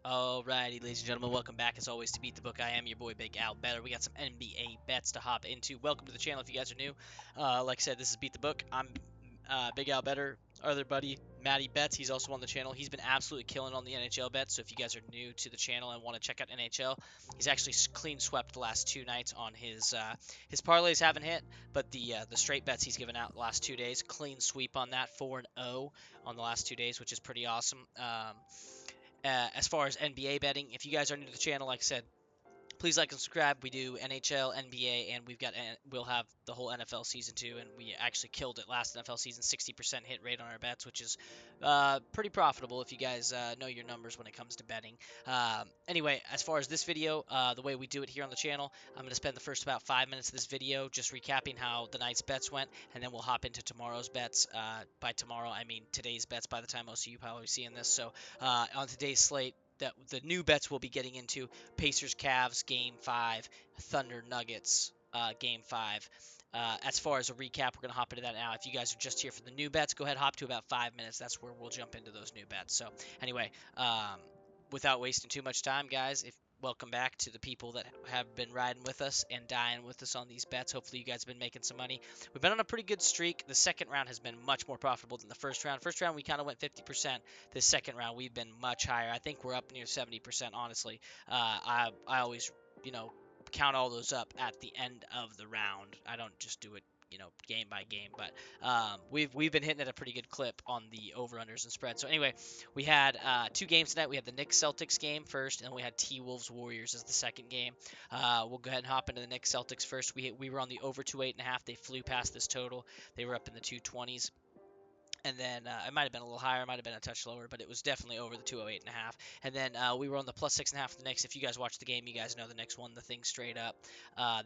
Alrighty, ladies and gentlemen, welcome back as always to Beat the Book. I am your boy Big Al Better. We got some NBA bets to hop into. Welcome to the channel if you guys are new. Like I said, this is Beat the Book. I'm Big Al Better. Our other buddy, Matty Betts, he's also on the channel. He's been absolutely killing on the NHL bets. So if you guys are new to the channel and want to check out NHL, he's actually clean swept the last 2 nights on his parlays haven't hit, but the straight bets he's given out the last 2 days, clean sweep on that, 4-0 on the last 2 days, which is pretty awesome. As far as NBA betting, if you guys are new to the channel, like I said, please like and subscribe. We do NHL, NBA, and we'll have the whole NFL season too. And we actually killed it last NFL season, 60% hit rate on our bets, which is pretty profitable if you guys know your numbers when it comes to betting. Anyway, as far as this video, the way we do it here on the channel, I'm going to spend the first about 5 minutes of this video just recapping how the night's bets went, and then we'll hop into tomorrow's bets. By tomorrow, I mean today's bets. By the time most of you probably seeing this, so on today's slate, that the new bets we'll be getting into: Pacers Cavs game 5, Thunder Nuggets game 5. As far as a recap, we're going to hop into that now. If you guys are just here for the new bets, go ahead, hop to about 5 minutes. That's where we'll jump into those new bets. So anyway, without wasting too much time, guys, if welcome back to the people that have been riding with us and dying with us on these bets. Hopefully you guys have been making some money. We've been on a pretty good streak. The second round has been much more profitable than the first round. First round we kind of went 50%. This second round we've been much higher. I think we're up near 70%, honestly. I always, count all those up at the end of the round. I don't just do it game by game, but we've been hitting at a pretty good clip on the over unders and spread. So anyway, we had 2 games tonight. We had the Knicks Celtics game first, and we had T Wolves Warriors as the second game. We'll go ahead and hop into the Knicks Celtics first. We were on the over 2.8.5. They flew past this total. They were up in the 220s. And then it might have been a little higher, might have been a touch lower, but it was definitely over the 208.5. And then we were on the plus 6.5 for the Knicks. If you guys watched the game, you guys know the Knicks won the thing straight up.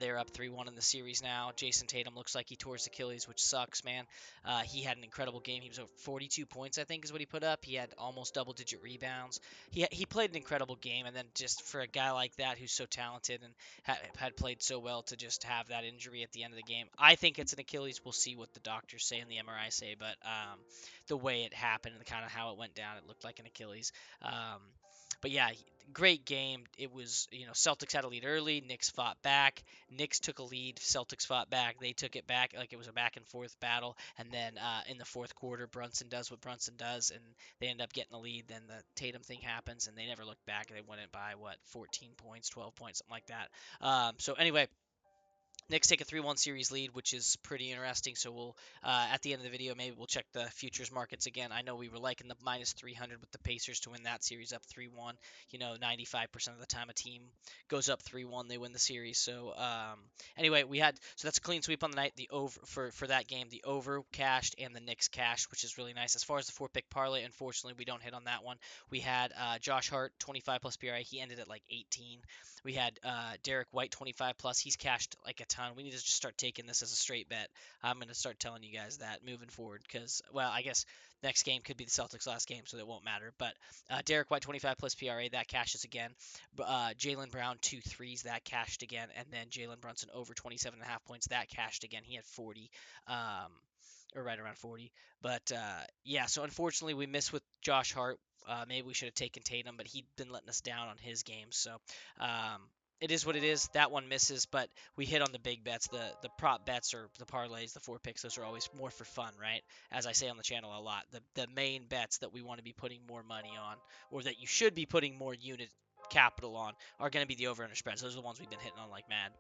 They're up 3-1 in the series now. Jason Tatum looks like he tore his Achilles, which sucks, man. He had an incredible game. He was over 42 points, I think, is what he put up. He had almost double-digit rebounds. He played an incredible game, and then just for a guy like that who's so talented and had played so well to just have that injury at the end of the game, I think it's an Achilles. We'll see what the doctors say and the MRI say, but the way it happened and kind of how it went down, it looked like an Achilles. But yeah, great game. It was, Celtics had a lead early. Knicks fought back. Knicks took a lead. Celtics fought back. They took it back like it was a back and forth battle. And then in the fourth quarter, Brunson does what Brunson does, and they end up getting the lead. Then the Tatum thing happens, and they never looked back. They won it by 14 points, 12 points, something like that. So anyway, Knicks take a 3-1 series lead, which is pretty interesting. So we'll, at the end of the video, maybe we'll check the futures markets again. I know we were liking the minus 300 with the Pacers to win that series up 3-1. 95% of the time a team goes up 3-1, they win the series. So anyway, so that's a clean sweep on the night. The over for that game, the over cashed and the Knicks cashed, which is really nice. As far as the 4-pick parlay, unfortunately, we don't hit on that one. We had Josh Hart 25 plus PRA. He ended at like 18. We had Derek White 25 plus. He's cashed like a ton. We need to just start taking this as a straight bet. I'm going to start telling you guys that moving forward because, well, I guess next game could be the Celtics' last game, so it won't matter. But Derek White 25 plus PRA, that cashes again. Jaylen Brown 2 threes, that cashed again. And then Jalen Brunson over 27.5 points, that cashed again. He had 40. Or right around 40. But yeah, so unfortunately we missed with Josh Hart. Maybe we should have taken Tatum, but he'd been letting us down on his games. So it is what it is. That one misses, but we hit on the big bets, the prop bets or the parlays, the 4 picks. Those are always more for fun, right? As I say on the channel a lot, the main bets that we want to be putting more money on, or that you should be putting more unit capital on, are going to be the over under spreads. Those are the ones we've been hitting on like mad.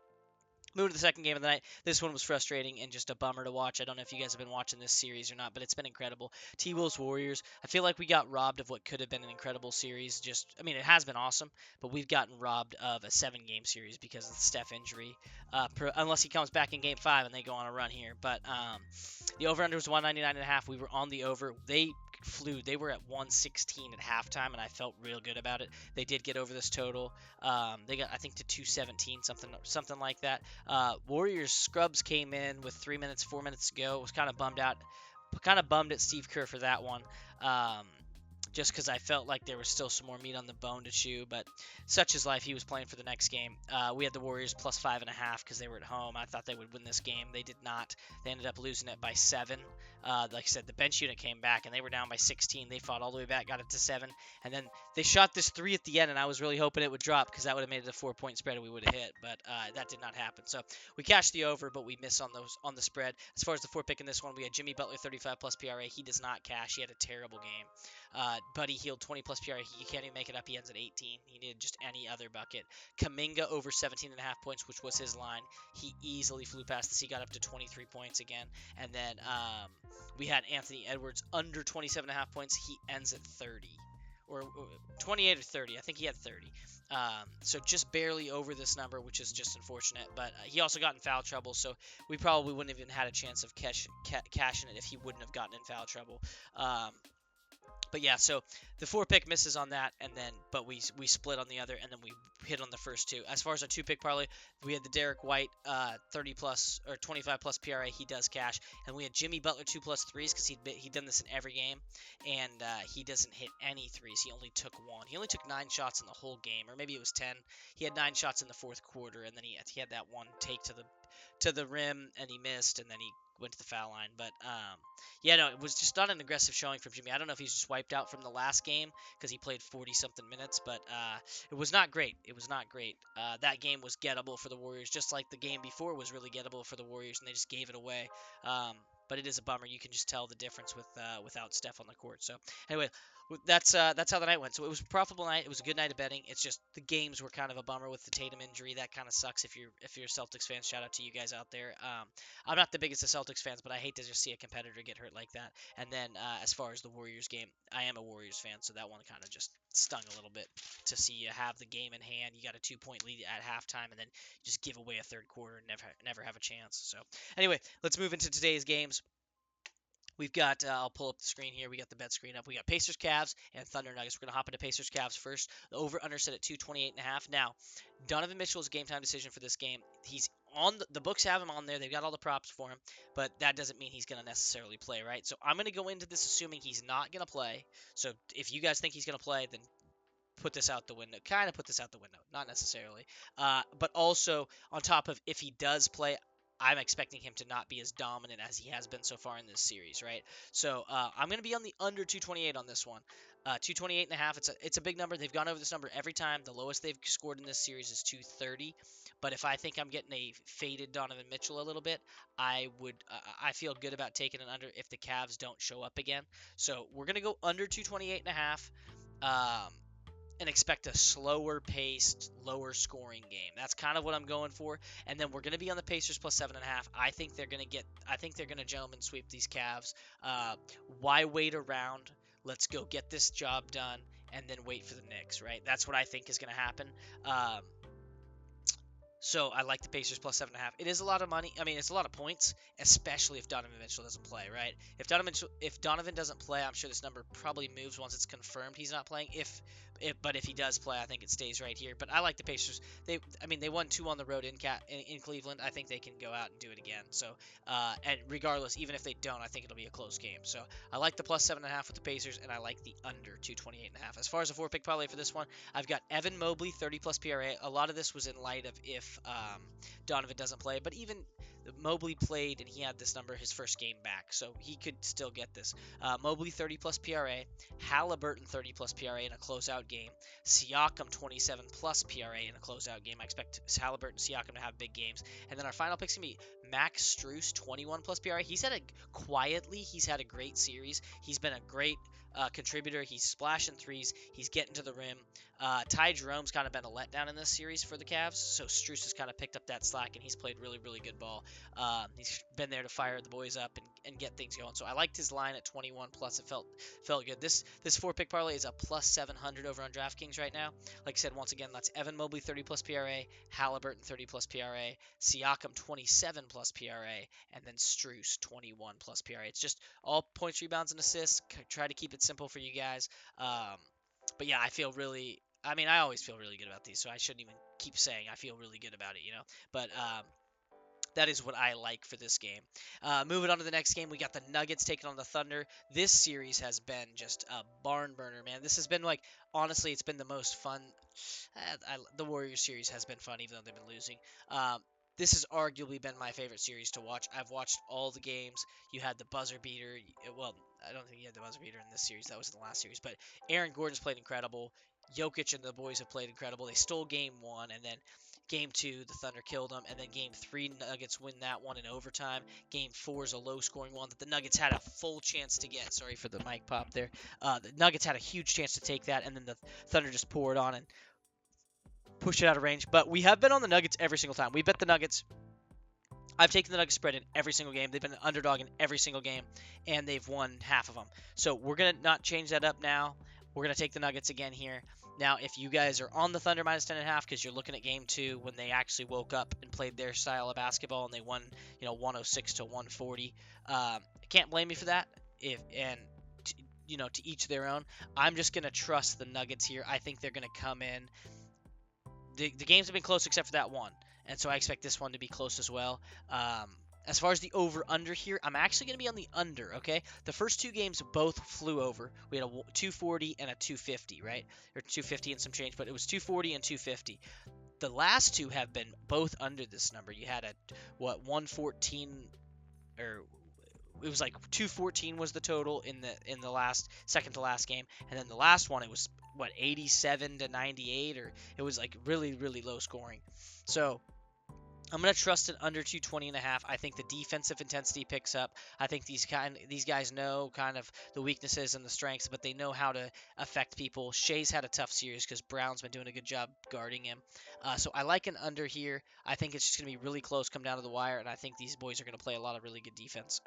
Moving to the second game of the night. This one was frustrating and just a bummer to watch. I don't know if you guys have been watching this series or not, but it's been incredible. T-Wolves Warriors. I feel like we got robbed of what could have been an incredible series. It has been awesome, but we've gotten robbed of a 7-game series because of the Steph injury. Unless he comes back in Game 5 and they go on a run here. But the over-under was 199.5. We were on the over. They flew. They were at 116 at halftime, and I felt real good about it. They did get over this total. They got, I think, to 217, something like that. Warriors scrubs came in with 4 minutes to go. Was kind of bummed at Steve Kerr for that one. just because I felt like there was still some more meat on the bone to chew. But such is life. He was playing for the next game. We had the Warriors plus 5.5 because they were at home. I thought they would win this game. They did not. They ended up losing it by 7. Like I said, the bench unit came back and they were down by 16. They fought all the way back, got it to 7, and then they shot this 3 at the end. And I was really hoping it would drop because that would have made it a 4-point spread and we would have hit. But that did not happen. So we cashed the over, but we missed on the spread. As far as the 4 pick in this one, we had Jimmy Butler 35 plus PRA. He does not cash. He had a terrible game. Buddy Hield 20 plus PRA. He can't even make it up. He ends at 18. He needed just any other bucket. Kaminga over 17.5 points, which was his line. He easily flew past this. He got up to 23 points again. And then we had Anthony Edwards under 27.5 points. He ends at 30. Or 28 or 30. I think he had 30. So just barely over this number, which is just unfortunate. But he also got in foul trouble, so we probably wouldn't have even had a chance of cashing it if he wouldn't have gotten in foul trouble. But yeah, so the 4 pick misses on that, but we split on the other, and then we hit on the first 2. As far as our 2 pick parlay, we had the Derek White 30 plus or 25 plus PRA. He does cash, and we had Jimmy Butler 2 plus threes because he'd done this in every game, and he doesn't hit any threes. He only took 1. He only took 9 shots in the whole game, or maybe it was 10. He had 9 shots in the fourth quarter, and then he had that one take to the rim, and he missed, and then he went to the foul line. But yeah, no, it was just not an aggressive showing from Jimmy. I don't know if he's just wiped out from the last game because he played 40-something minutes, but it was not great. It was not great. That game was gettable for the Warriors, just like the game before was really gettable for the Warriors, and they just gave it away. But it is a bummer. You can just tell the difference without Steph on the court. So anyway, that's how the night went. So it was a profitable night. It was a good night of betting. It's just the games were kind of a bummer with the Tatum injury. That kind of sucks if you're a Celtics fan. Shout out to you guys out there. I'm not the biggest of Celtics fans, but I hate to just see a competitor get hurt like that. And then as far as the Warriors game, I am a Warriors fan, so that one kind of just stung a little bit to see you have the game in hand. You got a 2-point lead at halftime, and then just give away a third quarter and never have a chance. So anyway, let's move into today's games. We've got, I'll pull up the screen here. We got the bet screen up. We got Pacers, Cavs, and Thunder Nuggets. We're going to hop into Pacers, Cavs first. The over-under set at 228.5. Now, Donovan Mitchell's game time decision for this game. He's on the books have him on there. They've got all the props for him, but that doesn't mean he's going to necessarily play, right? So I'm going to go into this assuming he's not going to play. So if you guys think he's going to play, then put this out the window. Kind of put this out the window. Not necessarily. But also, on top of if he does play, I'm expecting him to not be as dominant as he has been so far in this series, right? So I'm going to be on the under 228 on this one. 228 and a half. It's a big number. They've gone over this number every time. The lowest they've scored in this series is 230. But if I think I'm getting a faded Donovan Mitchell a little bit, I feel good about taking an under if the Cavs don't show up again. So we're going to go under 228 and a half. And expect a slower paced, lower scoring game. That's kind of what I'm going for. And then we're going to be on the Pacers plus 7.5. I think they're going to gentlemen sweep these Cavs. Why wait around? Let's go get this job done and then wait for the Knicks, right? That's what I think is going to happen. So I like the Pacers plus 7.5. It is a lot of money. I mean, it's a lot of points, especially if Donovan Mitchell doesn't play, right? If Donovan doesn't play, I'm sure this number probably moves once it's confirmed he's not playing. But if he does play, I think it stays right here. But I like the Pacers. They won 2 on the road in Cleveland. I think they can go out and do it again. So and regardless, even if they don't, I think it'll be a close game. So I like the plus 7.5 with the Pacers, and I like the under 228.5. As far as a 4-pick parlay for this one, I've got Evan Mobley 30 plus PRA. A lot of this was in light of if Donovan doesn't play, but even Mobley played and he had this number his first game back, so he could still get this. Mobley 30 plus PRA, Halliburton 30 plus PRA in a closeout game, Siakam 27 plus PRA in a closeout game. I expect Halliburton and Siakam to have big games, and then our final pick's gonna be Max Strus 21 plus PRA. He's had a great series. He's been a great contributor. He's splashing threes. He's getting to the rim. Ty Jerome's kind of been a letdown in this series for the Cavs, so Strus has kind of picked up that slack, and he's played really, really good ball. He's been there to fire the boys up and get things going. So I liked his line at 21 plus. It felt good. This 4-pick parlay is a plus 700 over on DraftKings right now. Like I said, once again, that's Evan Mobley 30 plus PRA, Halliburton 30 plus PRA, Siakam 27 plus PRA, and then Strus 21 plus PRA. It's just all points, rebounds, and assists. Try to keep it simple for you guys. But yeah, I always feel really good about these, so I shouldn't even keep saying I feel really good about it, But That is what I like for this game. Moving on to the next game, we got the Nuggets taking on the Thunder. This series has been just a barn burner, man. This has been like, honestly, it's been the most fun. The Warriors series has been fun, even though they've been losing. This has arguably been my favorite series to watch. I've watched all the games. You had the buzzer beater. Well, I don't think you had the buzzer beater in this series. That was in the last series. But Aaron Gordon's played incredible. Jokic and the boys have played incredible. They stole game one, and then game two, the Thunder killed them. And then game three, Nuggets win that one in overtime. Game four is a low-scoring one that the Nuggets had a full chance to get. Sorry for the mic pop there. The Nuggets had a huge chance to take that, and then the Thunder just poured on and push it out of range. But we have been on the Nuggets every single time. We bet the Nuggets. I've taken the Nuggets spread in every single game. They've been an underdog in every single game, and they've won half of them. So we're going to not change that up now. We're going to take the Nuggets again here. Now, if you guys are on the Thunder minus 10.5 because you're looking at game two when they actually woke up and played their style of basketball and they won, 106 to 140, I can't blame you for that. To each their own. I'm just going to trust the Nuggets here. I think they're going to come in. The games have been close except for that one. And so I expect this one to be close as well. As far as the over-under here, I'm actually going to be on the under, okay? The first two games both flew over. We had a 240 and a 250, right? Or 250 and some change, but it was 240 and 250. The last two have been both under this number. You had 114, or it was like 214 was the total in the last second to last game, and then the last one it was 87 to 98, or it was like really really low scoring. So I'm going to trust it under 220.5. I think the defensive intensity picks up. I think these guys know kind of the weaknesses and the strengths, but they know how to affect people. Shea's had a tough series because Brown's been doing a good job guarding him. So I like an under here. I think it's just going to be really close, come down to the wire, and I think these boys are going to play a lot of really good defense.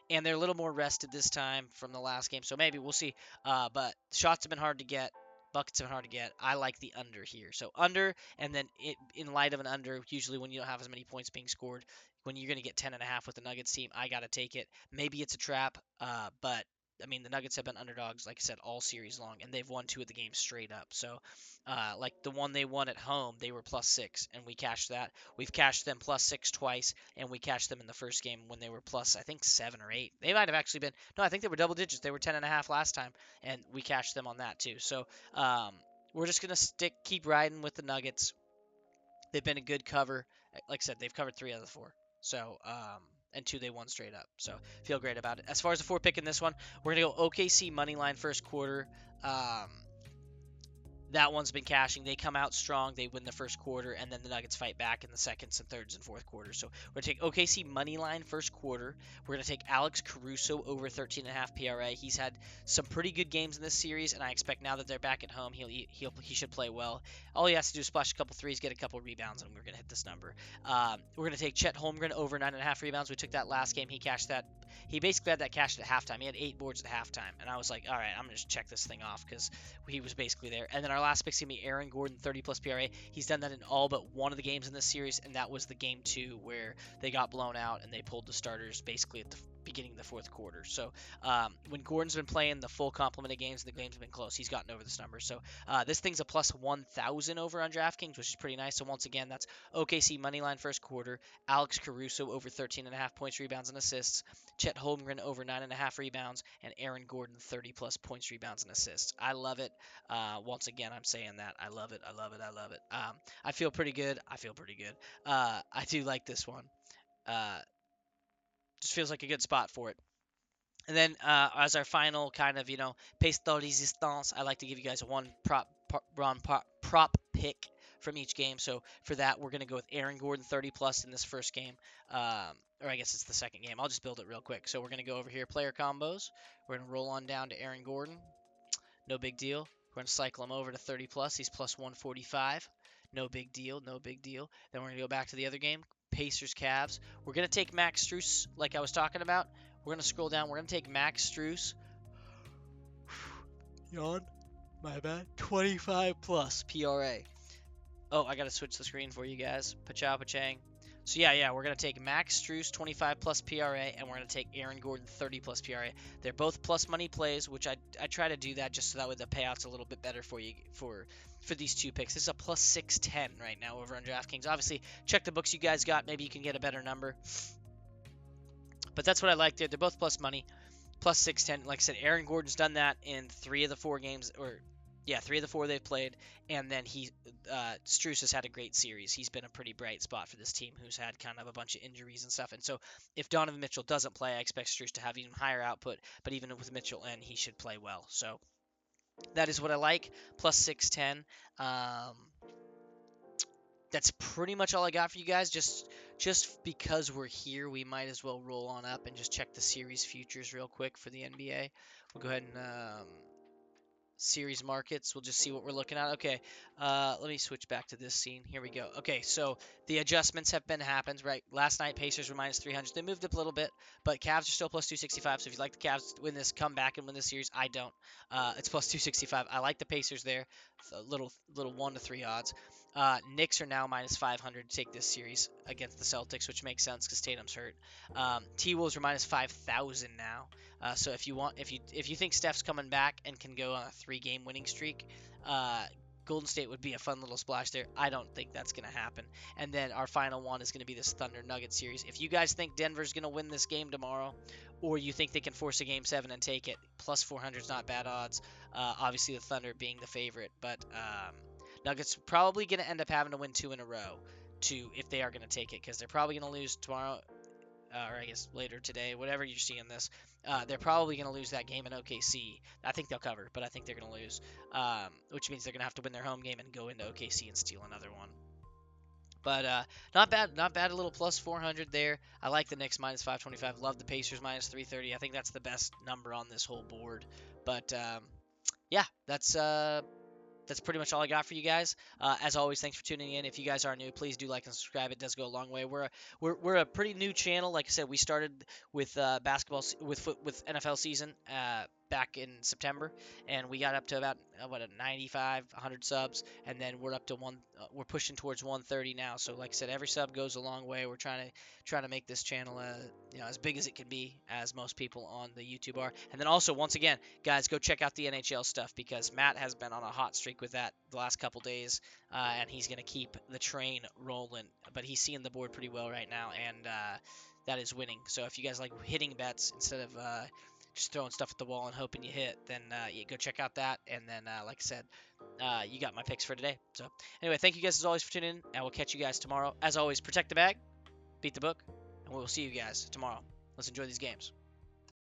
And they're a little more rested this time from the last game, so maybe we'll see. But shots have been hard to get. Buckets have been hard to get. I like the under here. So under, and then in light of an under, usually when you don't have as many points being scored, when you're going to get 10.5 with the Nuggets team, I got to take it. Maybe it's a trap, but I mean, the Nuggets have been underdogs, like I said, all series long, and they've won 2 of the games straight up. So, like the one they won at home, they were +6, and we cashed that. We've cashed them +6 twice, and we cashed them in the first game when they were I think 7 or 8. They might have actually been, no, I think they were double digits. They were 10.5 last time, and we cashed them on that too. So, we're just going to keep riding with the Nuggets. They've been a good cover. Like I said, they've covered 3 out of the 4. So, and 2 they won straight up. So, feel great about it. As far as the 4 pick in this one, we're going to go OKC money line first quarter. That one's been cashing. They come out strong. They win the first quarter, and then the Nuggets fight back in the seconds and thirds and fourth quarters. So we're going to take OKC money line first quarter. We're going to take Alex Caruso over 13.5 PRA. He's had some pretty good games in this series, and I expect now that they're back at home, he should play well. All he has to do is splash a couple threes, get a couple rebounds, and we're going to hit this number. We're going to take Chet Holmgren over 9.5 rebounds. We took that last game. He cashed that. He basically had that cashed at halftime. He had 8 boards at halftime, and I was like, all right, I'm going to just check this thing off because he was basically there. And then our last pick's going to be Aaron Gordon, 30-plus PRA. He's done that in all but one of the games in this series, and that was the game 2 where they got blown out and they pulled the starters basically at the beginning of the fourth quarter. So when Gordon's been playing the full complement of games, the games have been close. He's gotten over this number. So this thing's a plus 1,000 over on DraftKings, which is pretty nice. So once again, that's OKC moneyline first quarter, Alex Caruso over 13.5 points, rebounds, and assists, Chet Holmgren over 9.5 rebounds, and Aaron Gordon 30-plus points, rebounds, and assists. I love it. Once again, I'm saying that. I love it. I love it. I love it. I feel pretty good. I do like this one. Just feels like a good spot for it. And then as our final kind of, piece de resistance, I like to give you guys one prop pick from each game. So for that, we're going to go with Aaron Gordon 30-plus in this first game. Or I guess it's the second game. I'll just build it real quick. So we're going to go over here, player combos. We're going to roll on down to Aaron Gordon. No big deal. We're going to cycle him over to 30-plus. He's plus 145. No big deal. No big deal. Then we're going to go back to the other game. Pacers, Cavs. We're going to take Max Strus like I was talking about. We're going to scroll down. We're going to take Max Strus. Yawn. My bad. 25 plus PRA. Oh, I got to switch the screen for you guys. Pachow, pachang. So yeah, we're gonna take Max Strus 25 plus PRA, and we're gonna take Aaron Gordon 30 plus PRA. They're both plus money plays, which I try to do that just so that way the payout's a little bit better for you for these two picks. This is a plus 610 right now over on DraftKings. Obviously, check the books you guys got. Maybe you can get a better number. But that's what I like there. They're both plus money, plus 610. Like I said, Aaron Gordon's done that in 3 of the 4 games, or yeah, 3 of the 4 they've played. And then Strus has had a great series. He's been a pretty bright spot for this team, who's had kind of a bunch of injuries and stuff. And so if Donovan Mitchell doesn't play, I expect Strus to have even higher output. But even with Mitchell in, he should play well. So that is what I like. Plus 610. That's pretty much all I got for you guys. Just because we're here, we might as well roll on up and just check the series futures real quick for the NBA. We'll go ahead and series markets. We'll just see what we're looking at. Okay, let me switch back to this scene. Here we go. Okay, so the adjustments have been happened, right? Last night, Pacers were minus 300. They moved up a little bit, but Cavs are still plus 265. So if you like the Cavs to win this, come back and win this series. I don't. It's plus 265. I like the Pacers there. It's a little 1 to 3 odds. Knicks are now minus 500 to take this series against the Celtics, which makes sense because Tatum's hurt. T-Wolves are minus 5,000 now. So if you think Steph's coming back and can go on a 3-game winning streak, Golden State would be a fun little splash there. I don't think that's going to happen. And then our final one is going to be this Thunder Nugget series. If you guys think Denver's going to win this game tomorrow, or you think they can force a Game 7 and take it, plus 400 is not bad odds. Obviously, the Thunder being the favorite, but Nuggets probably going to end up having to win 2 in a row if they are going to take it, because they're probably going to lose tomorrow. Or I guess later today, whatever you're seeing this, they're probably going to lose that game in OKC. I think they'll cover, but I think they're going to lose, which means they're going to have to win their home game and go into OKC and steal another one. But not bad. A little plus 400 there. I like the Knicks minus 525. Love the Pacers minus 330. I think that's the best number on this whole board. But yeah, that's pretty much all I got for you guys. As always, thanks for tuning in. If you guys are new, please do like and subscribe. It does go a long way. We're a pretty new channel. Like I said, we started with basketball with NFL season back in September, and we got up to about 95, 100 subs, and then we're up to we're pushing towards 130 now. So like I said, every sub goes a long way. We're trying to make this channel as big as it can be, as most people on the YouTube are. And then also, once again, guys, go check out the NHL stuff, because Matt has been on a hot streak with that the last couple days, and he's going to keep the train rolling. But he's seeing the board pretty well right now, and that is winning. So if you guys like hitting bets instead of just throwing stuff at the wall and hoping you hit, then you go check out that. And then, like I said, you got my picks for today. So anyway, thank you guys as always for tuning in, and we'll catch you guys tomorrow. As always, protect the bag, beat the book, and we will see you guys tomorrow. Let's enjoy these games.